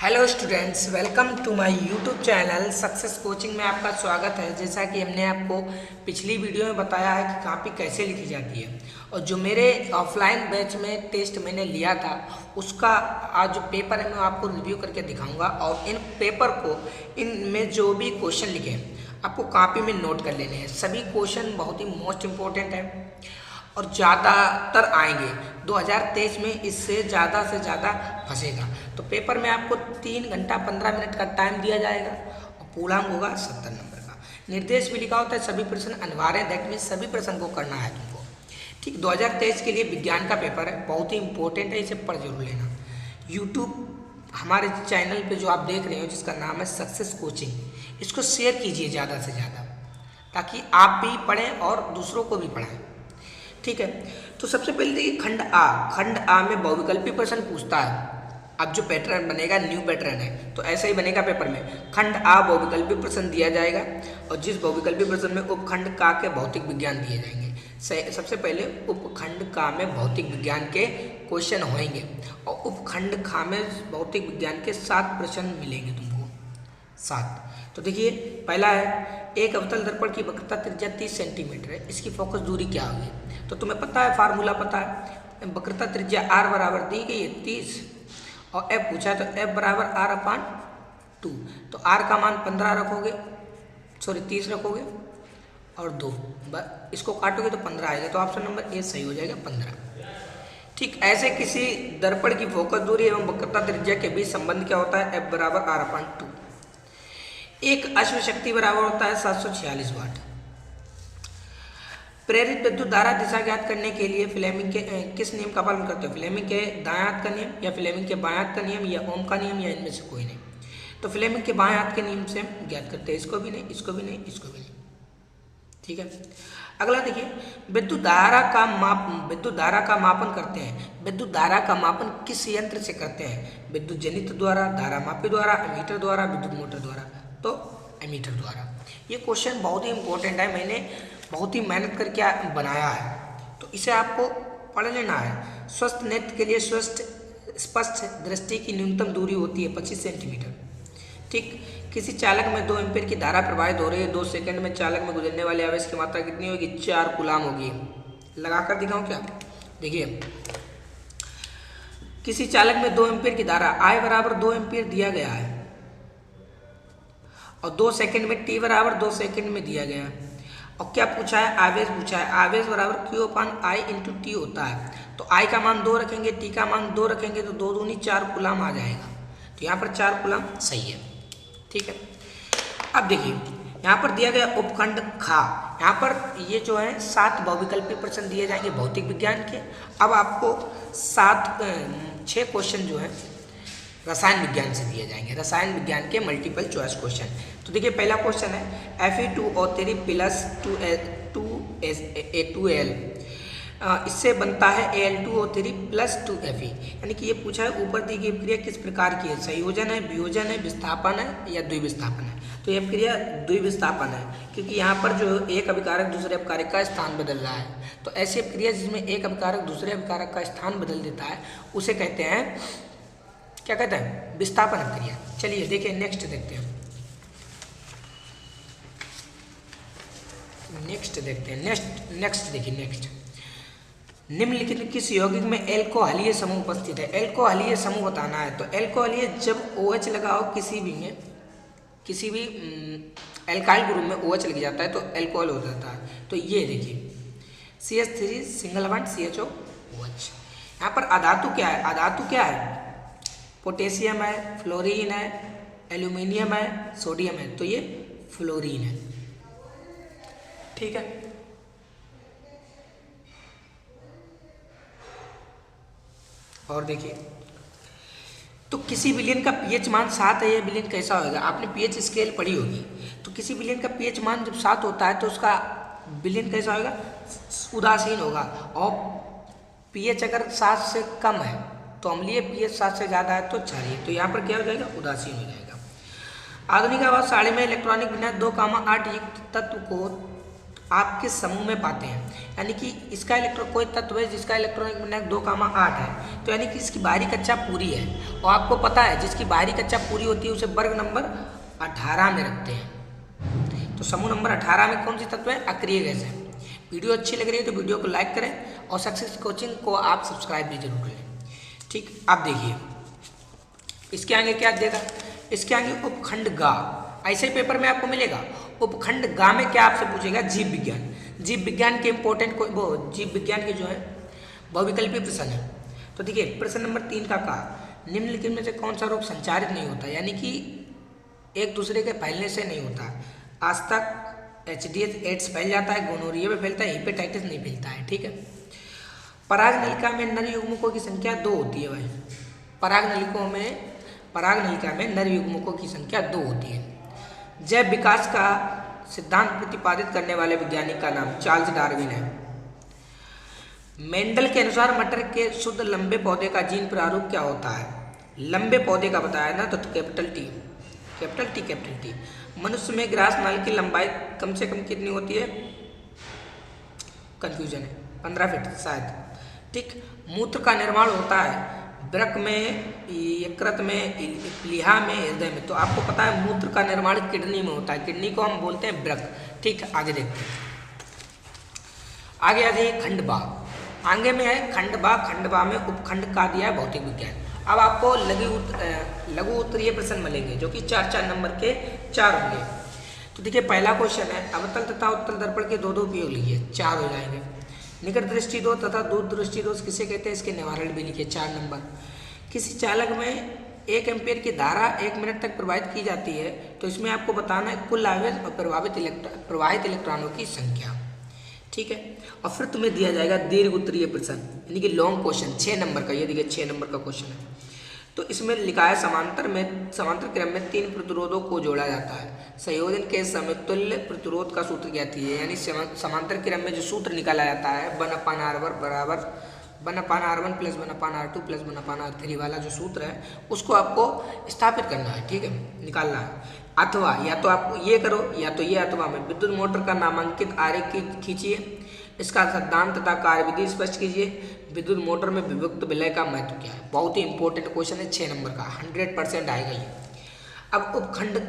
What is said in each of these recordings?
Hello students, welcome to my YouTube channel success coaching में आपका स्वागत है। जैसा कि हमने आपको पिछली वीडियो में बताया है कि कॉपी कैसे लिखी जाती है और जो मेरे ऑफलाइन बैच में टेस्ट मैंने लिया था उसका आज जो पेपर है मैं आपको रिव्यू करके दिखाऊंगा। और इन पेपर को इनमें जो भी क्वेश्चन लिखे हैं आपको कॉपी में नोट कर लेने हैं। सभी क्वेश्चन बहुत ही मोस्ट इम्पोर्टेंट है और ज़्यादातर आएंगे 2023 में, इससे ज़्यादा से ज़्यादा फंसेगा। तो पेपर में आपको 3 घंटा 15 मिनट का टाइम दिया जाएगा और पूर्णांक होगा 70 नंबर का। निर्देश भी लिखा होता है सभी प्रश्न अनिवार्य है, दैट मीन सभी प्रश्न को करना है तुमको। ठीक, 2023 के लिए विज्ञान का पेपर है, बहुत ही इंपॉर्टेंट है, इसे पढ़ जरूर लेना। यूट्यूब हमारे चैनल पे जो आप देख रहे हो जिसका नाम है सक्सेस कोचिंग, इसको शेयर कीजिए ज़्यादा से ज़्यादा ताकि आप भी पढ़ें और दूसरों को भी पढ़ाएं। ठीक है, तो सबसे पहले देखिए खंड आ में बहुविकल्पी प्रश्न पूछता है। अब जो पैटर्न बनेगा न्यू पैटर्न है, तो ऐसा ही बनेगा पेपर में। खंड आ बहुविकल्पी प्रश्न दिया जाएगा और जिस बहुविकल्पी प्रश्न में उपखंड का के भौतिक विज्ञान दिए जाएंगे। सबसे पहले उपखंड का में भौतिक विज्ञान के क्वेश्चन होंगे और उपखंड खा में भौतिक विज्ञान के 7 प्रश्न मिलेंगे तुमको, 7। तो देखिए पहला है, एक अवतल दर्पण की वक्रता त्रिज्या 30 सेंटीमीटर है, इसकी फोकस दूरी क्या होगी? तो तुम्हें पता है, फार्मूला पता है, वक्रता त्रिज्या r बराबर दी गई है 30 और f पूछा है तो f बराबर r/2। तो r का मान 15 रखोगे, 30 रखोगे और 2 इसको काटोगे तो 15 आएगा। तो ऑप्शन नंबर ए सही हो जाएगा, 15। ठीक, ऐसे किसी दर्पण की फोकस दूरी एवं वक्रता त्रिज्या के बीच संबंध क्या होता है? f बराबर r/2। एक अश्व शक्ति बराबर होता है 746 वाट। प्रेरित विद्युत धारा दिशा ज्ञात करने के लिए फ्लेमिंग के किस नियम का पालन करते हो? फ्लेमिंग के दाएं हाथ का नियम या फ्लेमिंग के बाएं हाथ का नियम या ओम का नियम या इनमें से कोई नहीं? तो फ्लेमिंग के बाएं हाथ के नियम से हम ज्ञात करते हैं, इसको भी नहीं, इसको भी नहीं, इसको भी नहीं। ठीक है, अगला देखिए, विद्युत धारा का मापन करते हैं। विद्युत धारा का मापन किस यंत्र से करते हैं? विद्युत जनित्र द्वारा, धारा मापी द्वारा, एमीटर द्वारा, विद्युत मोटर द्वारा। तो एमीटर द्वारा। ये क्वेश्चन बहुत ही इंपॉर्टेंट है, मैंने बहुत ही मेहनत करके बनाया है, तो इसे आपको पढ़ लेना है। स्वस्थ नेत्र के लिए स्पष्ट दृष्टि की न्यूनतम दूरी होती है 25 सेंटीमीटर। ठीक, किसी चालक में 2 एम्पीयर की धारा प्रवाहित हो रही है, 2 सेकंड में चालक में गुजरने वाले आवेश की मात्रा कितनी होगी? 4 कूलाम होगी। लगाकर दिखाऊं क्या? देखिए, किसी चालक में 2 एम्पीयर की धारा I बराबर 2 एम्पीयर दिया गया है और 2 सेकंड में t बराबर 2 सेकंड में दिया गया है। और क्या पूछा है? आवेश पूछा है। आवेश बराबर Q/I × T होता है। तो I का मान 2 रखेंगे, T का मान 2 रखेंगे तो 2 दूनी 4 कूलाम आ जाएगा। तो यहाँ पर 4 कूलाम सही है। ठीक है, अब देखिए यहाँ पर दिया गया उपखंड खा, यहाँ पर ये जो है 7 बहुविकल्पी प्रश्न दिए जाएंगे भौतिक विज्ञान के। अब आपको 6 क्वेश्चन जो है रसायन विज्ञान से दिए जाएंगे, रसायन विज्ञान के मल्टीपल चॉइस क्वेश्चन। तो देखिए पहला क्वेश्चन है, Fe2O3 प्लस 2A2L, इससे बनता है Al2O3 प्लस 2Fe। यानी कि ये पूछा है ऊपर दी गई क्रिया किस प्रकार की है? संयोजन है, वियोजन है, विस्थापन है या द्विविस्थापन है? तो यह क्रिया द्विविस्थापन है, क्योंकि यहाँ पर जो एक अभिकारक दूसरे अभिकारक का स्थान बदल रहा है। तो ऐसी क्रिया जिसमें एक अभिकारक दूसरे अभिकारक का स्थान बदल देता है उसे कहते हैं, क्या कहते हैं? विस्थापन क्रिया। चलिए देखिए नेक्स्ट देखते हैं, नेक्स्ट देखिए नेक्स्ट। निम्नलिखित किस यौगिक में एल्कोहलीय समूह उपस्थित है? एल्कोहलीय समूह बताना है। तो एल्कोहलीय जब OH लगाओ किसी भी एल्काइल ग्रुप में OH लग जाता है तो एल्कोहल हो जाता है। तो ये देखिए CH3 सिंगल बॉन्ड CHOOH। यहाँ पर अधातु क्या है? अधातु क्या है? पोटेशियम है, फ्लोरीन है, एल्यूमिनियम है, सोडियम है। तो ये फ्लोरीन है। ठीक है, और देखिए, तो किसी विलयन का pH मान 7 है, यह विलयन कैसा होगा? आपने pH स्केल पढ़ी होगी। तो किसी विलयन का pH मान जब 7 होता है तो उसका विलयन कैसा होगा? उदासीन होगा। और pH अगर 7 से कम है तो अम्लीय, pH 7 से ज़्यादा है तो क्षारीय। तो यहाँ पर क्या हो जाएगा? उदासीन हो जाएगा। आधुनिक आवाज सारणी में इलेक्ट्रॉनिक विन्यास 2,8 युक्त तत्व को आपके समूह में पाते हैं। यानी कि इसका इलेक्ट्रॉन, कोई तत्व है जिसका इलेक्ट्रॉनिक विन्यास 2,8 है, तो यानी कि इसकी बाहरी कक्षा पूरी है। और आपको पता है जिसकी बाहरी कक्षा पूरी होती है उसे वर्ग नंबर 18 में रखते हैं। तो समूह नंबर 18 में कौन सी तत्व है? अक्रिय गैस है। वीडियो अच्छी लग रही है तो वीडियो को लाइक करें और सक्सेस कोचिंग को आप सब्सक्राइब भी जरूर करें। ठीक, आप देखिए इसके आगे क्या देगा, इसके आगे उपखंड गा, ऐसे ही पेपर में आपको मिलेगा। उपखंड गा में क्या आपसे पूछेगा? जीव विज्ञान। जीव विज्ञान के इंपॉर्टेंट वो जीव विज्ञान के जो है बहुविकल्पी प्रश्न है। तो देखिए प्रश्न नंबर 3 का निम्नलिखित में से कौन सा रोग संचारित नहीं होता, यानी कि एक दूसरे के फैलने से नहीं होता। आज तक एचडीएच एड्स फैल जाता है, गोनोरिया में फैलता है, हेपेटाइटिस नहीं फैलता है। ठीक है। पराग नलिका में नर युग्मकों की संख्या 2 होती है भाई। पराग नलिका में नर युग्मकों की संख्या 2 होती है। जैव विकास का सिद्धांत प्रतिपादित करने वाले वैज्ञानिक का नाम चार्ल्स डार्विन है। मेंडल के अनुसार मटर के शुद्ध लंबे पौधे का जीन प्रारूप क्या होता है? लंबे पौधे का बताया ना, तो कैपिटल टी। मनुष्य में ग्रास नाल की लंबाई कम से कम कितनी होती है? कंफ्यूजन है, 15 फीट शायद। ठीक। मूत्र का निर्माण होता है वृक्क में, यकृत में, प्लीहा में, हृदय में। तो आपको पता है मूत्र का निर्माण किडनी में होता है, किडनी को हम बोलते हैं वृक्क। ठीक, आगे देखते हैं। आगे आ जाइए खंडबा। आगे में है खंडबा में उपखंड का दिया है भौतिक विज्ञान। अब आपको लघु उत्तरीय प्रश्न मिलेंगे जो कि 4 नंबर के 4 होंगे। तो देखिए पहला क्वेश्चन है अवतल तथा उत्तल दर्पण के 2 उपयोग लिखिए, 4 हो जाएंगे। निकट दृष्टि दोष तथा दूर दृष्टि दोष किसे कहते हैं? इसके निवारण भी लिखिए, 4 नंबर। किसी चालक में 1 एम्पीयर की धारा 1 मिनट तक प्रवाहित की जाती है, तो इसमें आपको बताना है कुल आवेश और प्रवाहित इलेक्ट्रॉनों की संख्या। ठीक है। और फिर तुम्हें दिया जाएगा दीर्घ उत्तरीय प्रश्न, यानी कि लॉन्ग क्वेश्चन, 6 नंबर का। ये देखिए 6 नंबर का क्वेश्चन है। तो इसमें लिखा है समांतर क्रम में 3 प्रतिरोधों को जोड़ा जाता है। संयोजन के समतुल्य प्रतिरोध का सूत्र क्या थी? यानी समांतर क्रम में जो सूत्र निकाला जाता है 1/R1 बराबर 1/R1 plus 1/R2 plus 1/R3 वाला जो सूत्र है उसको आपको स्थापित करना है। ठीक है, निकालना है। अथवा या तो आप ये करो या तो ये, अथवा में विद्युत मोटर का नामांकित आरेख खींचिए, इसका सिद्धांत तथा कार्यविधि स्पष्ट कीजिए, विद्युत मोटर में विभक्त विलय का महत्व क्या है? बहुत ही इंपॉर्टेंट क्वेश्चन है, 6 नंबर का, 100% आएगा ये। अब उपखंड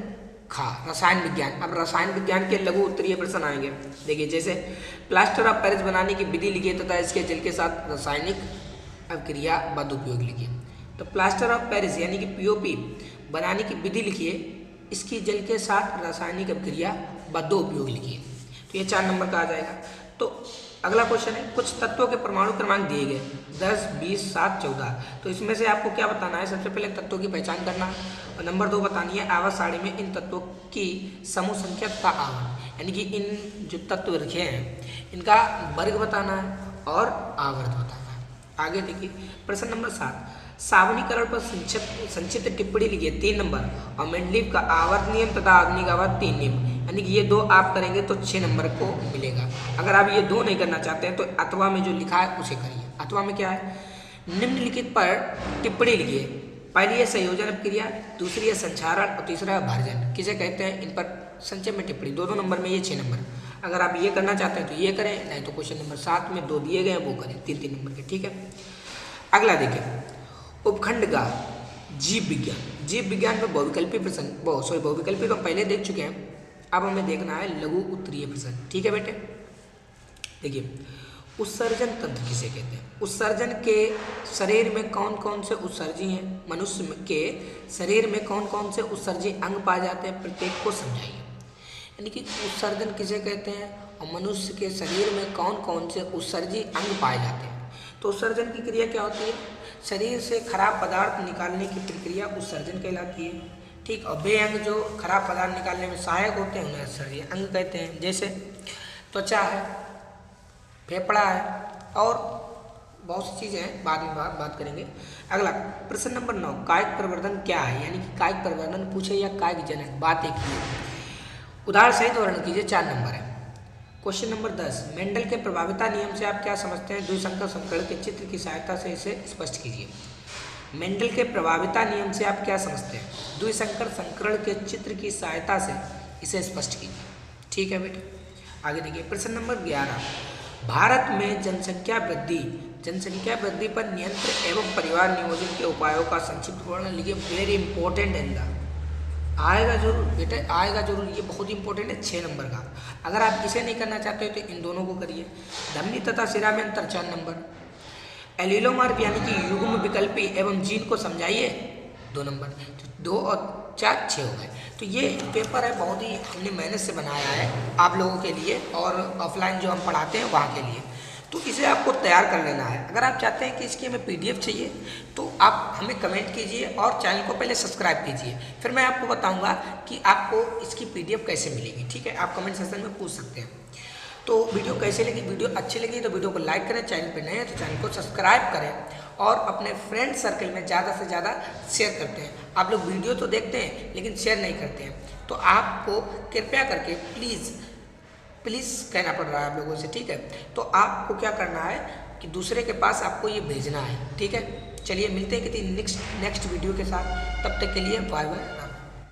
खा रसायन विज्ञान। अब रसायन विज्ञान के लघु उत्तरीय प्रश्न आएंगे। देखिए जैसे प्लास्टर ऑफ पेरिस बनाने की विधि लिखिए तथा इसके जल के साथ रासायनिक अभिक्रिया बद उपयोग लिखिए। तो प्लास्टर ऑफ पेरिस यानी कि पीओपी बनाने की विधि लिखिए, इसकी जल के साथ रासायनिक अभिक्रिया बद उपयोग लिखिए। तो ये 4 नंबर का आ जाएगा। तो अगला क्वेश्चन है कुछ तत्वों के परमाणु क्रमांक दिए गए 10, 20, 7, 14। तो इसमें से आपको क्या बताना है? सबसे पहले तत्वों की पहचान करना है और नंबर 2 बतानी है आवर्त सारणी में इन तत्वों की समूह संख्या तथा आवर्त, यानी कि इन जो तत्व रखे हैं इनका वर्ग बताना है और आवर्त बताना है। आगे देखिए प्रश्न नंबर 7, सावनीकरण पर संक्षिप्त टिप्पणी लिखिए, 3 नंबर। और मेंडलीव का आवर्त नियम तथा आधुनिक आवर्त 3 नियम, यानी कि ये 2 आप करेंगे तो 6 नंबर को मिलेगा। अगर आप ये 2 नहीं करना चाहते हैं तो अथवा में जो लिखा है उसे करिए। अथवा में क्या है? निम्नलिखित पर टिप्पणी लिखिए। पहली है संयोजन अभिक्रिया, दूसरी है संचारण और तीसरा है भार्जन। किसे कहते हैं? इन पर संक्षेप में टिप्पणी। 2 नंबर में, ये 6 नंबर। अगर आप ये करना चाहते हैं तो ये करें, नहीं तो क्वेश्चन नंबर 7 में 2 दिए गए हैं वो करें, 3 नंबर के। ठीक है। अगला देखिए उपखंड का जीव विज्ञान। जीव विज्ञान में बहुविकल्पी प्रश्न, बहुविकल्पी तो पहले देख चुके हैं, अब हमें देखना है लघु उत्तरीय प्रश्न। ठीक है बेटे, देखिए उत्सर्जन तंत्र किसे कहते हैं? उत्सर्जन के शरीर में कौन कौन से उत्सर्जी हैं? मनुष्य के शरीर में कौन कौन से उत्सर्जी अंग पाए जाते हैं? प्रत्येक को समझाइए। यानी कि उत्सर्जन किसे कहते हैं और मनुष्य के शरीर में कौन कौन से उत्सर्जी अंग पाए जाते हैं? तो उत्सर्जन की क्रिया क्या होती है? शरीर से खराब पदार्थ निकालने की प्रक्रिया उत्सर्जन कहलाती है। ठीक, और वे अंग जो खराब पदार्थ निकालने में सहायक होते हैं उन्हें उत्सर्जी अंग कहते हैं। जैसे त्वचा है, फेफड़ा है और बहुत सी चीज़ें हैं, बाद में बात करेंगे। अगला प्रश्न नंबर 9, कायिक प्रवर्धन क्या है? यानी कि कायिक प्रवर्धन पूछे या कायिक जनन, बात एक ही है। उदाहरण सहित वर्णन कीजिए, 4 नंबर है। क्वेश्चन नंबर 10, मेंडल के प्रभाविता नियम से आप क्या समझते हैं? द्विसंकर संकरण के चित्र की सहायता से इसे स्पष्ट कीजिए। मेंडल के प्रभाविता नियम से आप क्या समझते हैं? द्विसंकर संकरण के चित्र की सहायता से इसे स्पष्ट कीजिए। ठीक है बेटा, आगे देखिए प्रश्न नंबर 11, भारत में जनसंख्या वृद्धि पर नियंत्रण एवं परिवार नियोजन के उपायों का संक्षिप्त वर्णन लिखिए। वेरी इंपॉर्टेंट है, आएगा जरूर बेटा, आएगा जरूर, ये बहुत इंपॉर्टेंट है 6 नंबर का। अगर आप इसे नहीं करना चाहते हो तो इन दोनों को करिए। धमनी तथा सिरा में अंतर 4 नंबर। एलिलोमर्फ यानी कि युग्म विकल्पी एवं जीन को समझाइए 2 नंबर। तो 2 और 4 6 हो गए। तो ये पेपर है, बहुत ही हमने मेहनत से बनाया है आप लोगों के लिए और ऑफलाइन जो हम पढ़ाते हैं वहाँ के लिए। तो इसे आपको तैयार कर लेना है। अगर आप चाहते हैं कि इसकी हमें PDF चाहिए तो आप हमें कमेंट कीजिए और चैनल को पहले सब्सक्राइब कीजिए, फिर मैं आपको बताऊंगा कि आपको इसकी PDF कैसे मिलेगी। ठीक है, आप कमेंट सेक्शन में पूछ सकते हैं। तो वीडियो कैसे लगी, वीडियो अच्छी लगी तो वीडियो को लाइक करें, चैनल पर नए हैं तो चैनल को सब्सक्राइब करें और अपने फ्रेंड सर्कल में ज़्यादा से ज़्यादा शेयर करते हैं। आप लोग वीडियो तो देखते हैं लेकिन शेयर नहीं करते हैं, तो आपको कृपया करके प्लीज़ कहना पड़ रहा है आप लोगों से। ठीक है, तो आपको क्या करना है कि दूसरे के पास आपको ये भेजना है। ठीक है, चलिए मिलते हैं किसी नेक्स्ट वीडियो के साथ, तब तक के लिए बाय बाय।